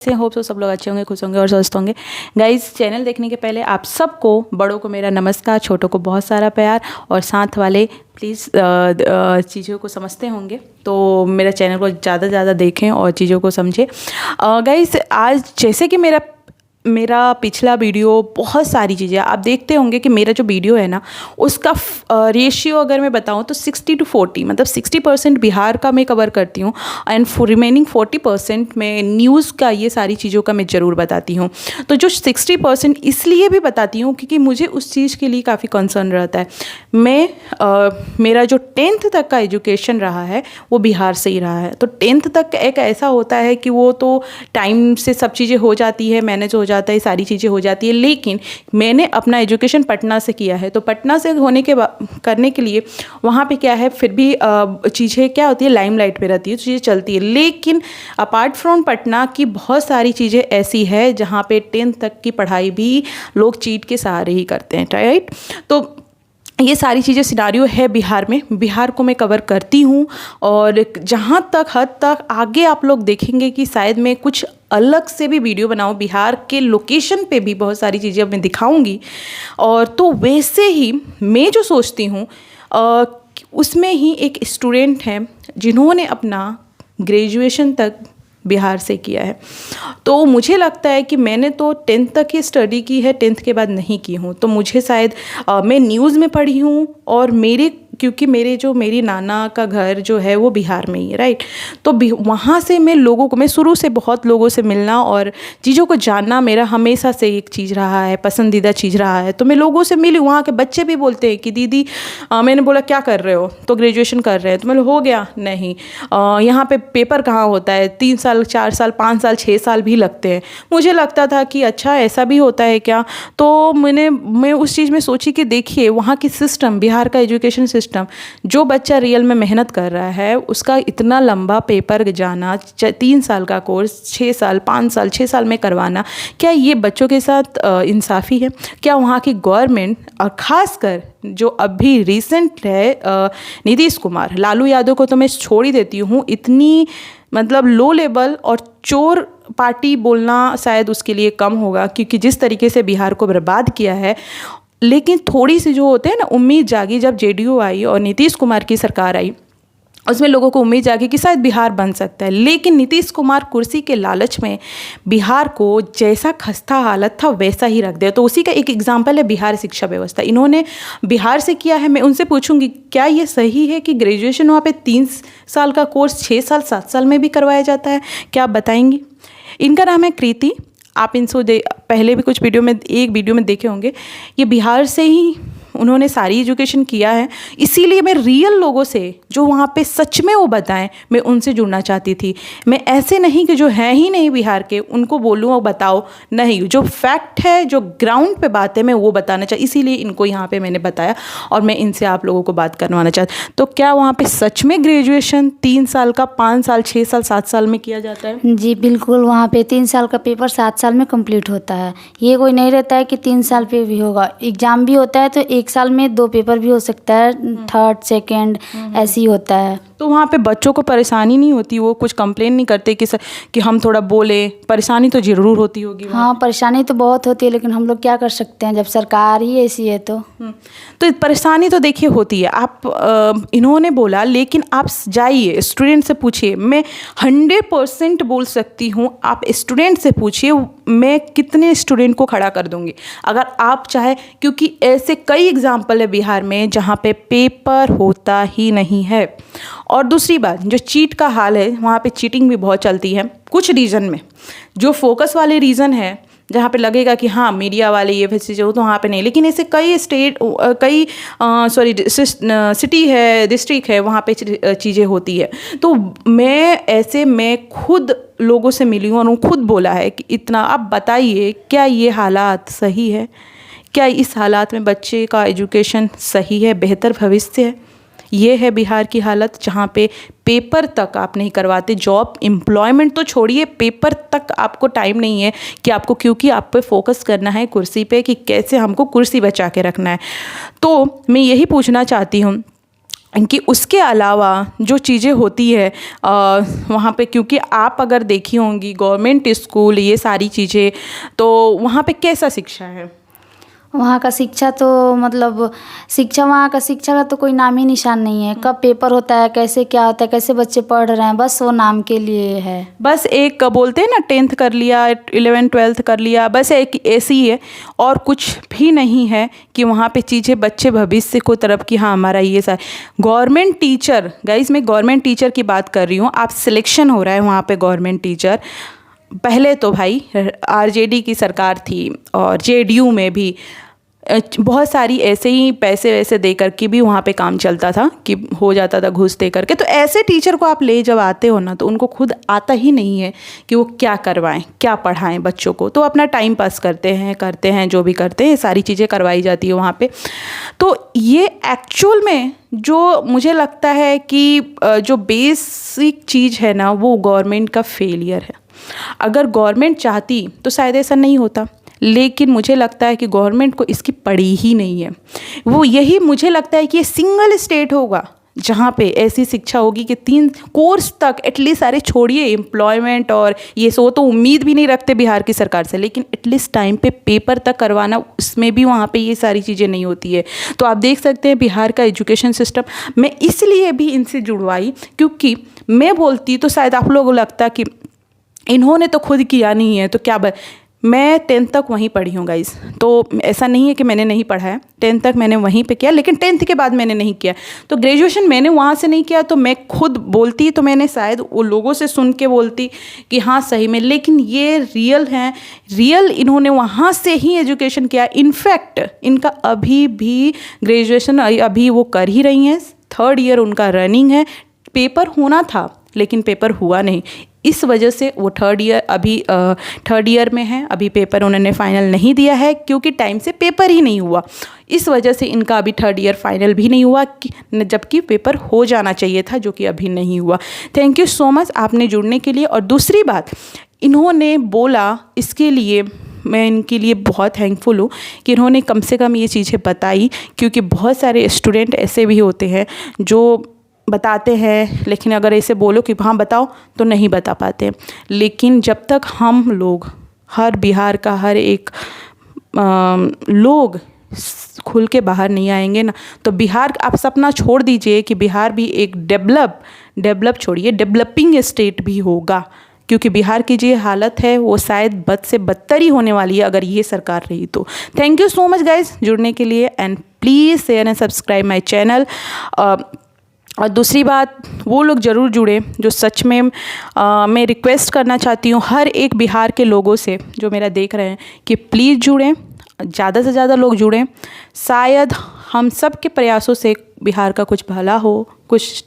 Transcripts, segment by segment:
से hope so सब लोग अच्छे होंगे, खुश होंगे और स्वस्थ होंगे। गाइस, चैनल देखने के पहले आप सबको, बड़ों को मेरा नमस्कार, छोटों को बहुत सारा प्यार, और साथ वाले प्लीज़ चीज़ों को समझते होंगे तो मेरा चैनल को ज़्यादा से ज़्यादा देखें और चीज़ों को समझें। गाइस, आज जैसे कि मेरा पिछला वीडियो, बहुत सारी चीज़ें आप देखते होंगे कि मेरा जो वीडियो है ना, उसका रेशियो अगर मैं बताऊं तो 60-40, मतलब 60% बिहार का मैं कवर करती हूँ एंड रिमेनिंग 40% मैं न्यूज़ का, ये सारी चीज़ों का मैं ज़रूर बताती हूँ। तो जो 60% इसलिए भी बताती हूँ क्योंकि मुझे उस चीज़ के लिए काफ़ी कंसर्न रहता है। मेरा जो 10th तक का एजुकेशन रहा है वो बिहार से ही रहा है। तो 10th तक एक ऐसा होता है कि वो तो टाइम से सब चीज़ें हो जाती है, मैनेज हो जाता है, सारी चीज़ें हो जाती है, लेकिन मैंने अपना एजुकेशन पटना से किया है। तो पटना से होने के करने के लिए वहाँ पे क्या है, फिर भी चीज़ें क्या होती है, लाइमलाइट पे रहती है, चीज़ें चलती है। लेकिन अपार्ट फ्रॉम पटना की बहुत सारी चीज़ें ऐसी है जहाँ पे 10th तक की पढ़ाई भी लोग चीट के सहारे ही करते हैं, राइट। तो ये सारी चीज़ें सिनारियो है बिहार में, बिहार को मैं कवर करती हूँ। और जहाँ तक हद तक आगे आप लोग देखेंगे कि शायद मैं कुछ अलग से भी वीडियो बनाऊँ, बिहार के लोकेशन पे भी बहुत सारी चीज़ें अब मैं दिखाऊंगी। और तो वैसे ही मैं जो सोचती हूँ उसमें ही एक स्टूडेंट है जिन्होंने अपना ग्रेजुएशन तक बिहार से किया है। तो मुझे लगता है कि मैंने तो 10th तक ही स्टडी की है, 10th के बाद नहीं की हूँ। तो मुझे शायद मैं न्यूज़ में पढ़ी हूँ, और क्योंकि मेरी नाना का घर जो है वो बिहार में ही है, राइट। तो वहाँ से मैं शुरू से बहुत लोगों से मिलना और चीज़ों को जानना मेरा हमेशा से एक चीज़ रहा है, पसंदीदा चीज़ रहा है। तो मैं लोगों से मिली, वहाँ के बच्चे भी बोलते हैं कि दीदी, मैंने बोला क्या कर रहे हो, तो ग्रेजुएशन कर रहे हैं। तो मैंने हो गया, नहीं यहाँ पे पेपर कहाँ होता है, 3 साल 4 साल 5 साल 6 साल भी लगते हैं। मुझे लगता था कि अच्छा ऐसा भी होता है क्या। तो मैं उस चीज़ में सोची कि देखिए वहाँ की सिस्टम, बिहार का एजुकेशन सिस्टम, जो बच्चा रियल में मेहनत कर रहा है उसका इतना लंबा पेपर जाना, 3 साल का कोर्स 6 साल 5 साल 6 साल में करवाना, क्या ये बच्चों के साथ इंसाफ़ी है? क्या वहाँ की गवर्नमेंट, और ख़ासकर जो अभी रिसेंट है नीतीश कुमार, लालू यादव को तो मैं छोड़ ही देती हूँ, इतनी मतलब लो लेवल और चोर पार्टी बोलना शायद उसके लिए कम होगा, क्योंकि जिस तरीके से बिहार को बर्बाद किया है। लेकिन थोड़ी सी जो होते हैं ना, उम्मीद जागी जब जेडीयू आई और नीतीश कुमार की सरकार आई, उसमें लोगों को उम्मीद जागी कि शायद बिहार बन सकता है। लेकिन नीतीश कुमार कुर्सी के लालच में बिहार को जैसा खस्ता हालत था वैसा ही रख दिया। तो उसी का एक एग्जाम्पल है बिहार शिक्षा व्यवस्था। इन्होंने बिहार से किया है। मैं उनसे पूछूंगी क्या ये सही है कि ग्रेजुएशन वहाँ पे 3 साल का कोर्स 6 साल 7 साल में भी करवाया जाता है? क्या आप बताएंगी? इनका नाम है कृति। आप इनसे पहले भी कुछ एक वीडियो में देखे होंगे। ये बिहार से ही उन्होंने सारी एजुकेशन किया है। इसीलिए मैं रियल लोगों से जो वहाँ पे सच में वो बताएं, मैं उनसे जुड़ना चाहती थी। मैं ऐसे नहीं कि जो हैं ही नहीं बिहार के उनको बोलूँ और बताओ, नहीं, जो फैक्ट है, जो ग्राउंड पे बात है, मैं वो बताना चाहती। इसीलिए इनको यहाँ पे मैंने बताया और मैं इनसे आप लोगों को बात करवाना चाहती। तो क्या वहाँ पर सच में ग्रेजुएशन 3 साल का 5 साल 6 साल 7 साल में किया जाता है? जी बिल्कुल, वहाँ पे 3 साल का पेपर 7 साल में कंप्लीट होता है। ये कोई नहीं रहता है कि 3 साल पे भी होगा। एग्ज़ाम भी होता है तो 1 साल में 2 पेपर भी हो सकता है, 3rd 2nd ऐसे ही होता है। तो वहाँ पे बच्चों को परेशानी नहीं होती? वो कुछ कंप्लेन नहीं करते कि हम थोड़ा बोले? परेशानी तो ज़रूर होती होगी। हाँ, परेशानी तो बहुत होती है, लेकिन हम लोग क्या कर सकते हैं जब सरकार ही ऐसी है। तो परेशानी तो देखिए होती है। आप इन्होंने बोला, लेकिन आप जाइए स्टूडेंट से पूछिए। मैं 100% बोल सकती हूँ, आप स्टूडेंट से पूछिए, मैं कितने स्टूडेंट को खड़ा कर दूँगी अगर आप चाहे। क्योंकि ऐसे कई एग्जाम्पल है बिहार में जहाँ पे पेपर होता ही नहीं है। और दूसरी बात, जो चीट का हाल है, वहाँ पे चीटिंग भी बहुत चलती है कुछ रीजन में। जो फोकस वाले रीज़न है जहाँ पे लगेगा कि हाँ मीडिया वाले ये चीज़ें हो, तो वहाँ पे नहीं। लेकिन ऐसे कई सिटी है, डिस्ट्रिक्ट है, वहाँ पे चीज़ें होती है। तो मैं खुद लोगों से मिली हूँ और खुद बोला है कि इतना आप बताइए, क्या ये हालात सही है? क्या इस हालात में बच्चे का एजुकेशन सही है, बेहतर भविष्य है? ये है बिहार की हालत, जहाँ पे पेपर तक आप नहीं करवाते। जॉब एम्प्लॉयमेंट तो छोड़िए, पेपर तक आपको टाइम नहीं है कि आपको, क्योंकि आप पे फोकस करना है कुर्सी पे कि कैसे हमको कुर्सी बचा के रखना है। तो मैं यही पूछना चाहती हूँ कि उसके अलावा जो चीज़ें होती है वहाँ पे, क्योंकि आप अगर देखी होंगी गवर्नमेंट स्कूल ये सारी चीज़ें, तो वहाँ पे कैसा शिक्षा है? वहाँ का शिक्षा तो मतलब वहाँ का शिक्षा का तो कोई नाम ही निशान नहीं है। कब पेपर होता है, कैसे क्या होता है, कैसे बच्चे पढ़ रहे हैं, बस वो नाम के लिए है। बस एक बोलते हैं ना 10th कर लिया, 11th 12th कर लिया, बस एक ऐसी ही है और कुछ भी नहीं है कि वहाँ पे चीज़ें बच्चे भविष्य को तरफ कि हाँ हमारा ये सा गवर्नमेंट टीचर। गाइस मैं गवर्नमेंट टीचर की बात कर रही हूँ। आप सिलेक्शन हो रहा है वहाँ पे गवर्नमेंट टीचर। पहले तो भाई आरजेडी की सरकार थी और जेडीयू में भी बहुत सारी ऐसे ही पैसे वैसे दे कर के भी वहाँ पे काम चलता था कि हो जाता था घूस दे करके। तो ऐसे टीचर को आप ले जब आते हो ना, तो उनको खुद आता ही नहीं है कि वो क्या करवाएं, क्या पढ़ाएं बच्चों को। तो अपना टाइम पास करते हैं जो भी करते हैं, सारी चीज़ें करवाई जाती है वहाँ पे। तो ये एक्चुअल में जो मुझे लगता है कि जो बेसिक चीज़ है ना, वो गवर्नमेंट का फेलियर है। अगर गवर्नमेंट चाहती तो शायद ऐसा नहीं होता, लेकिन मुझे लगता है कि गवर्नमेंट को इसकी पड़ी ही नहीं है। वो यही मुझे लगता है कि ये सिंगल स्टेट होगा जहाँ पे ऐसी शिक्षा होगी कि 3 कोर्स तक एटलीस्ट, सारे छोड़िए एम्प्लॉयमेंट और ये सो तो उम्मीद भी नहीं रखते बिहार की सरकार से, लेकिन एटलीस्ट टाइम पे पेपर तक करवाना, उसमें भी वहाँ पे ये सारी चीज़ें नहीं होती है। तो आप देख सकते हैं बिहार का एजुकेशन सिस्टम, मैं इसलिए भी इनसे जुड़वाई क्योंकि मैं बोलती तो शायद आप लोगों को लगता कि इन्होंने तो खुद किया नहीं है तो क्या मैं 10th तक वहीं पढ़ी हूँ गाइस। तो ऐसा नहीं है कि मैंने नहीं पढ़ा है, 10th तक मैंने वहीं पे किया, लेकिन 10th के बाद मैंने नहीं किया। तो ग्रेजुएशन मैंने वहाँ से नहीं किया, तो मैं खुद बोलती तो मैंने शायद वो लोगों से सुन के बोलती कि हाँ सही में, लेकिन ये रियल हैं, रियल इन्होंने वहाँ से ही एजुकेशन किया। इनफैक्ट इनका अभी भी ग्रेजुएशन अभी वो कर ही रही हैं, 3rd ईयर उनका रनिंग है। पेपर होना था लेकिन पेपर हुआ नहीं, इस वजह से वो 3rd ईयर में है। अभी पेपर उन्होंने फाइनल नहीं दिया है क्योंकि टाइम से पेपर ही नहीं हुआ। इस वजह से इनका अभी 3rd ईयर फाइनल भी नहीं हुआ, जबकि पेपर हो जाना चाहिए था, जो कि अभी नहीं हुआ। थैंक यू सो मच आपने जुड़ने के लिए। और दूसरी बात इन्होंने बोला, इसके लिए मैं इनके लिए बहुत थैंकफुल हूँ कि इन्होंने कम से कम ये चीज़ें बताई, क्योंकि बहुत सारे स्टूडेंट ऐसे भी होते हैं जो बताते हैं, लेकिन अगर ऐसे बोलो कि हाँ बताओ तो नहीं बता पाते। लेकिन जब तक हम लोग, हर बिहार का हर एक लोग खुल के बाहर नहीं आएंगे ना, तो बिहार, आप सपना छोड़ दीजिए कि बिहार भी एक डेवलप छोड़िए, डेवलपिंग स्टेट भी होगा। क्योंकि बिहार की जो हालत है वो शायद बद से बदतर ही होने वाली है अगर ये सरकार रही तो। Thank you so much guys जुड़ने के लिए, and please share and subscribe my channel. और दूसरी बात, वो लोग ज़रूर जुड़े जो सच में मैं रिक्वेस्ट करना चाहती हूँ हर एक बिहार के लोगों से जो मेरा देख रहे हैं कि प्लीज़ जुड़ें, ज़्यादा से ज़्यादा लोग जुड़ें। शायद हम सब के प्रयासों से बिहार का कुछ भला हो, कुछ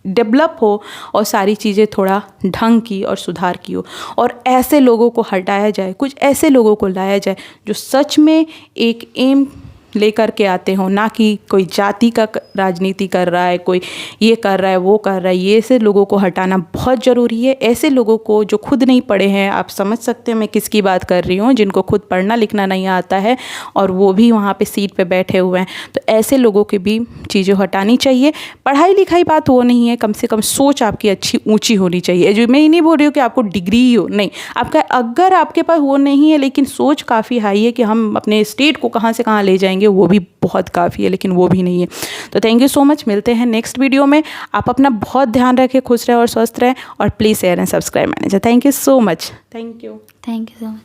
डेवलप हो और सारी चीज़ें थोड़ा ढंग की और सुधार की हो, और ऐसे लोगों को हटाया जाए, कुछ ऐसे लोगों को लाया जाए जो सच में एक एम लेकर के आते हो, ना कि कोई जाति का राजनीति कर रहा है, कोई ये कर रहा है, वो कर रहा है। ये ऐसे लोगों को हटाना बहुत ज़रूरी है। ऐसे लोगों को जो खुद नहीं पढ़े हैं, आप समझ सकते हैं मैं किसकी बात कर रही हूँ, जिनको खुद पढ़ना लिखना नहीं आता है और वो भी वहाँ पे सीट पे बैठे हुए हैं। तो ऐसे लोगों की भी चीज़ें हटानी चाहिए। पढ़ाई लिखाई बात वो नहीं है, कम से कम सोच आपकी अच्छी ऊँची होनी चाहिए। जो मैं ये नहीं बोल रही हूँ कि आपको डिग्री ही हो, नहीं, आपका अगर आपके पास वो नहीं है लेकिन सोच काफ़ी हाई है कि हम अपने स्टेट को कहाँ से कहाँ ले जाएंगे, वो भी बहुत काफ़ी है, लेकिन वो भी नहीं है। तो थैंक यू सो मच, मिलते हैं नेक्स्ट वीडियो में। आप अपना बहुत ध्यान रखें, खुश रहें और स्वस्थ रहें, और please share and subscribe manager. Thank you so much. Thank you so much.